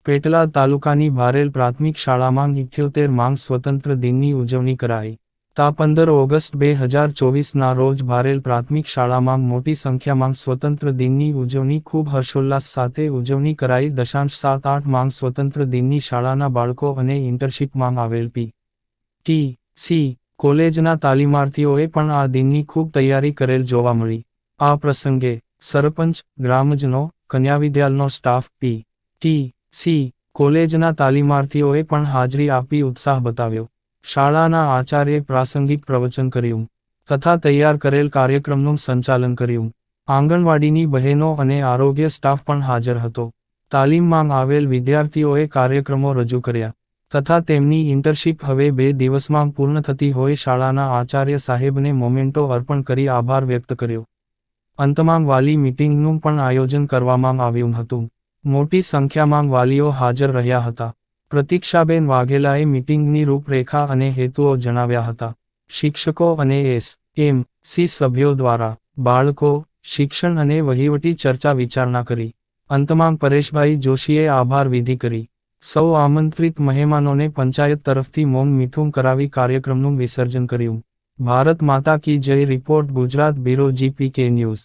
પેટલાદ તાલુકાની ભારેલ પ્રાથમિક શાળામાં 78 માંગ સ્વતંત્ર દિનની ઉજવણી કરાઈ. તા 15 ઓગસ્ટ 2024ના રોજ ભારેલ પ્રાથમિક શાળામાં મોટી સંખ્યામાં સ્વતંત્ર દિનની ઉજવણી ખૂબ હર્ષોલ્લાસ સાથે ઉજવણી કરાઈ. 7.8 માંગ સ્વતંત્ર દિનની શાળાના બાળકો અને ઇન્ટર્નશીપમાં આવેલ પી.ટી.સી. કોલેજના તાલીમાર્થીઓએ પણ આ દિનની ખૂબ તૈયારી કરેલ જોવા મળી. આ પ્રસંગે સરપંચ, ગ્રામજનો, કન્યા વિદ્યાલયનો સ્ટાફ, પી.ટી.સી. કોલેજના તાલીમાર્થીઓએ પણ હાજરી આપી ઉત્સાહ બતાવ્યો. શાળાના આચાર્યે પ્રાસંગિક પ્રવચન કર્યું તથા તૈયાર કરેલ કાર્યક્રમનું સંચાલન કર્યું. આંગણવાડીની બહેનો અને આરોગ્ય સ્ટાફ પણ હાજર હતો. તાલીમમાં આવેલ વિદ્યાર્થીઓએ કાર્યક્રમો રજૂ કર્યા તથા તેમની ઇન્ટર્નશીપ હવે 2 દિવસમાં પૂર્ણ થતી હોય શાળાના આચાર્ય સાહેબને મોમેન્ટો અર્પણ કરી આભાર વ્યક્ત કર્યો. અંતમાં વાલી મીટિંગનું પણ આયોજન કરવામાં આવ્યું હતું. મોટી સંખ્યામાં વાલીઓ હાજર રહ્યા હતા. પ્રતીક્ષાબેન વાઘેલાએ મીટિંગની રૂપરેખા અને હેતુઓ જણાવ્યા હતા. શિક્ષકો અને એસ.એમ.સી. સભ્યો દ્વારા બાળકો, શિક્ષણ અને વહીવટી ચર્ચા વિચારણા કરી. અંતમાં પરેશભાઈ જોશીએ આભાર વિધિ કરી. સૌ આમંત્રિત મહેમાનોને પંચાયત તરફથી મૌન મીઠું કરાવી કાર્યક્રમનું વિસર્જન કર્યું. ભારત માતા કી જય. Report Gujarat bureau, GPK news.